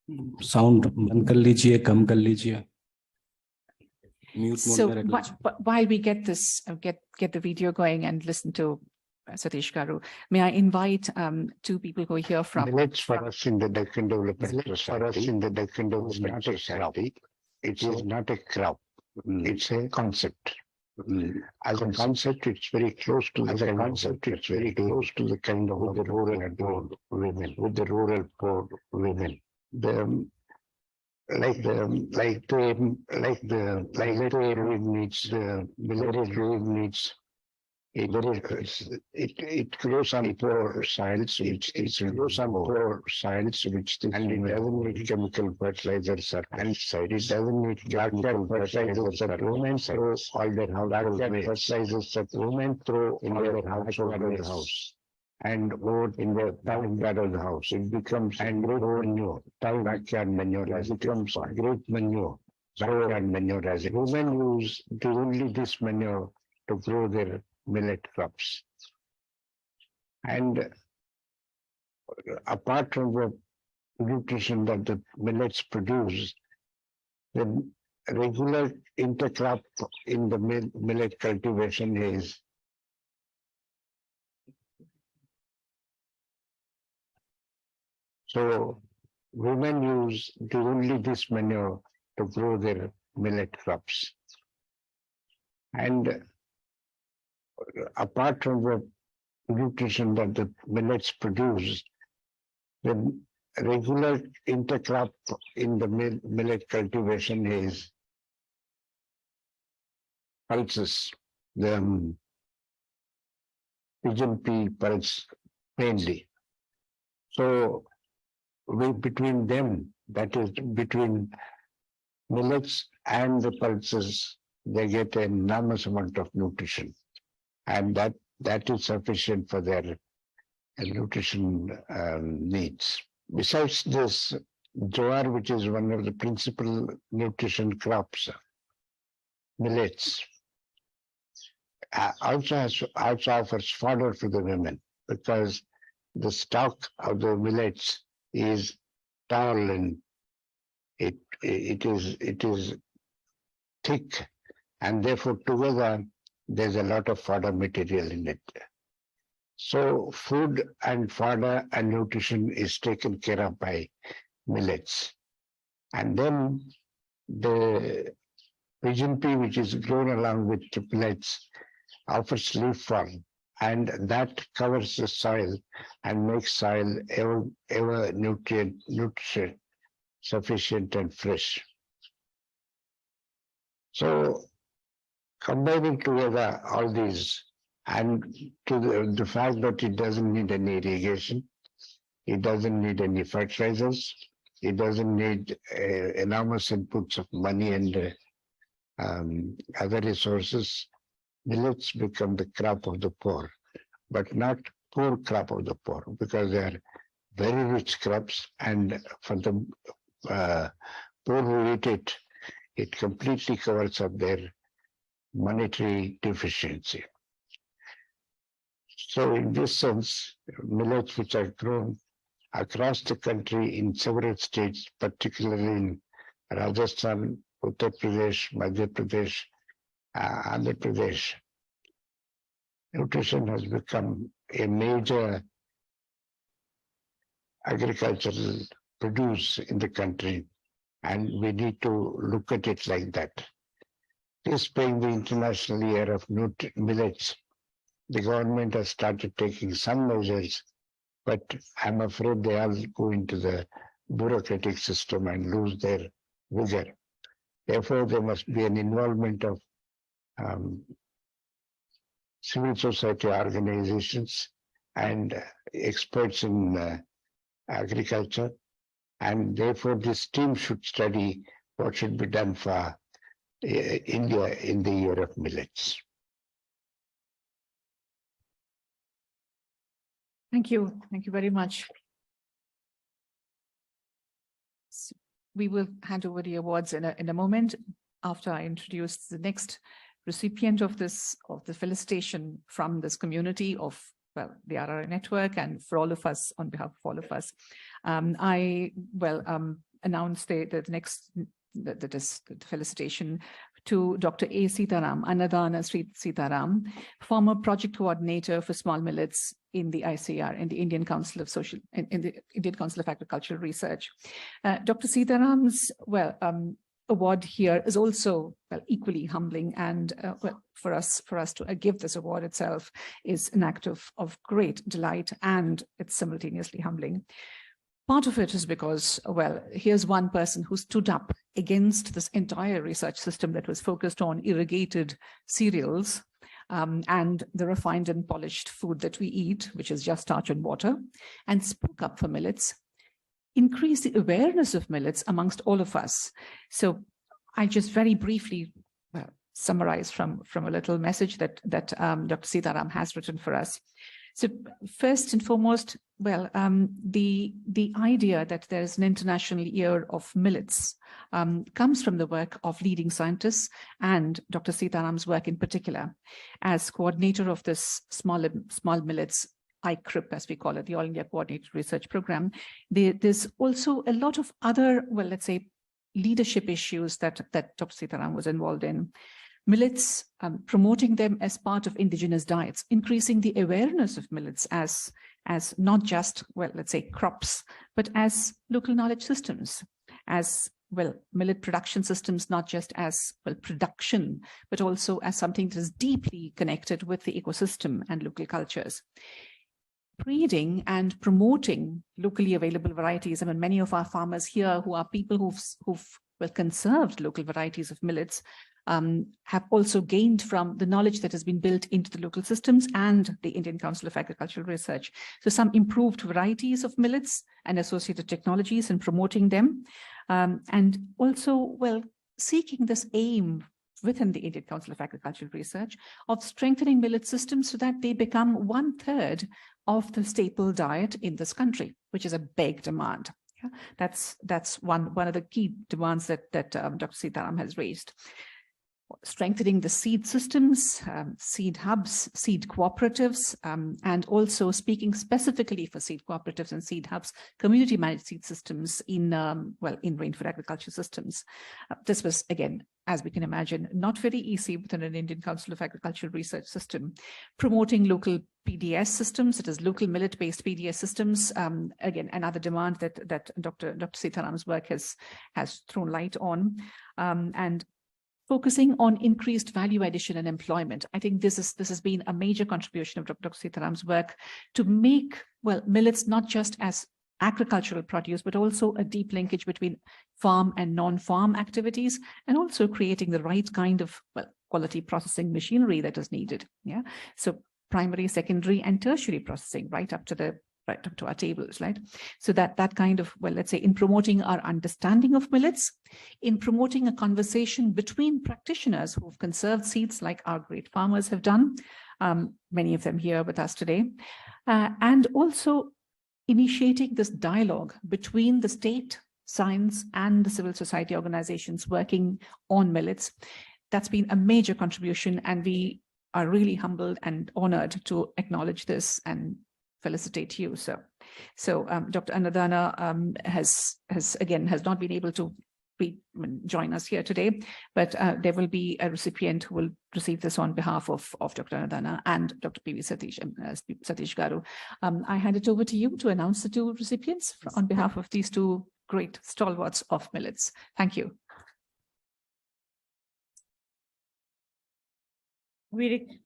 Sound बंद कर लीजिए, कम कर लीजिए, म्यूट मोड So में रख लीजिए। while we get this, get the video going and listen to Satheesh Garu, may I invite two people who are here from Millets for us in the Deccan Development Society, not a crop. It is not a crop. It's a concept. As a concept, it's very close to the kind of the rural poor women, with the rural poor women. The millet needs it grows on poor soils, and it doesn't need chemical fertilizers or pesticide. It doesn't need chemical fertilizers that women throw all their household waste. And vote in the backyard of the house. It becomes great manure. Backyard manure. It becomes great manure. Backyard manure. As women use only this manure to grow their millet crops. And apart from the nutrition that the millets produce, the regular intercrop in the millet cultivation is so women use only this manure to grow their millet crops. And apart from the nutrition that the millets produce, the regular intercrop in the millet cultivation is pulses, the pigeon pea pulse mainly. So between them, that is between millets and the pulses, they get an enormous amount of nutrition. And that is sufficient for their nutrition needs. Besides this, jowar, which is one of the principal nutrition crops, millets, also offers fodder to the women, because the stalk of the millets is tall and it is thick, and therefore together there's a lot of fodder material in it. So food and fodder and nutrition is taken care of by millets. And then the pigeon pea, which is grown along with the millets, offers leaf fall, and that covers the soil and makes soil ever nutrient sufficient and fresh. So combining together all these, and to the fact that it doesn't need any irrigation, it doesn't need any fertilizers, it doesn't need enormous inputs of money and other resources, millets become the crop of the poor, but not poor crop of the poor, because they are very rich crops, and for the poor who eat it, it completely covers up their monetary deficiency. So in this sense, millets which are grown across the country in several states, particularly in Rajasthan, Uttar Pradesh, Madhya Pradesh, Andhra Pradesh, nutrition has become a major agricultural produce in the country, and we need to look at it like that. This being the International Year of Millets, the government has started taking some measures, but I'm afraid they all go into the bureaucratic system and lose their vigor. Therefore, there must be an involvement of civil society organizations and experts in agriculture, and therefore this team should study what should be done for India in the year of millets. Thank you. Thank you very much. So we will hand over the awards in a moment after I introduce the next recipient of the felicitation from this community of, well, the RRI network, and for all of us, on behalf of all of us. announce the next felicitation to Dr. A. Sitaram, Annadana Sri Sitaram, former project coordinator for small millets in the ICR, in the Indian Council of in the Indian Council of Agricultural Research. Dr. Sitaram's, award here is also equally humbling, and for us to give this award itself is an act of great delight, and it's simultaneously humbling. Part of it is because, here's one person who stood up against this entire research system that was focused on irrigated cereals and the refined and polished food that we eat, which is just starch and water, and spoke up for millets, increase the awareness of millets amongst all of us. So I just very briefly summarize from a little message that Dr. Sitaram has written for us. So first and foremost, the idea that there's an international year of millets comes from the work of leading scientists and Dr. Sitaram's work in particular. As coordinator of this small millets ICRIP, as we call it, the All India Coordinated Research Program, there's also a lot of other, let's say, leadership issues that Dr. Sitaram was involved in. Millets, promoting them as part of indigenous diets, increasing the awareness of millets as not just, let's say, crops, but as local knowledge systems, as millet production systems, not just as production, but also as something that is deeply connected with the ecosystem and local cultures. Breeding and promoting locally available varieties. I mean, many of our farmers here who are people who've conserved local varieties of millets have also gained from the knowledge that has been built into the local systems and the Indian Council of Agricultural Research. So some improved varieties of millets and associated technologies and promoting them. And also, seeking this aim within the Indian Council of Agricultural Research of strengthening millet systems so that they become 1/3 of the staple diet in this country, which is a big demand. Yeah? That's one of the key demands that Dr. Sitaram has raised. Strengthening the seed systems, seed hubs, seed cooperatives, and also speaking specifically for seed cooperatives and seed hubs, community managed seed systems in rainfed agriculture systems. This was, again, as we can imagine, not very easy within an Indian Council of Agricultural Research system. Promoting local PDS systems, it is local millet-based PDS systems. Again, another demand that Dr. Sitaram's work has thrown light on, and focusing on increased value addition and employment. I think this has been a major contribution of Dr. Sitaram's work to make, millets not just as agricultural produce, but also a deep linkage between farm and non-farm activities, and also creating the right kind of, quality processing machinery that is needed. Yeah. So primary, secondary, and tertiary processing right up to our tables, right? So that kind of, let's say, in promoting our understanding of millets, in promoting a conversation between practitioners who've conserved seeds like our great farmers have done, many of them here with us today, and also initiating this dialogue between the state, science, and the civil society organizations working on millets. That's been a major contribution, and we are really humbled and honored to acknowledge this and felicitate you. So Dr. Annadana has not been able to join us here today, but there will be a recipient who will receive this on behalf of Dr. Annadana and Dr. P.V. Satheesh Garu. I hand it over to you to announce the two recipients on behalf of these two great stalwarts of millets. Thank you. We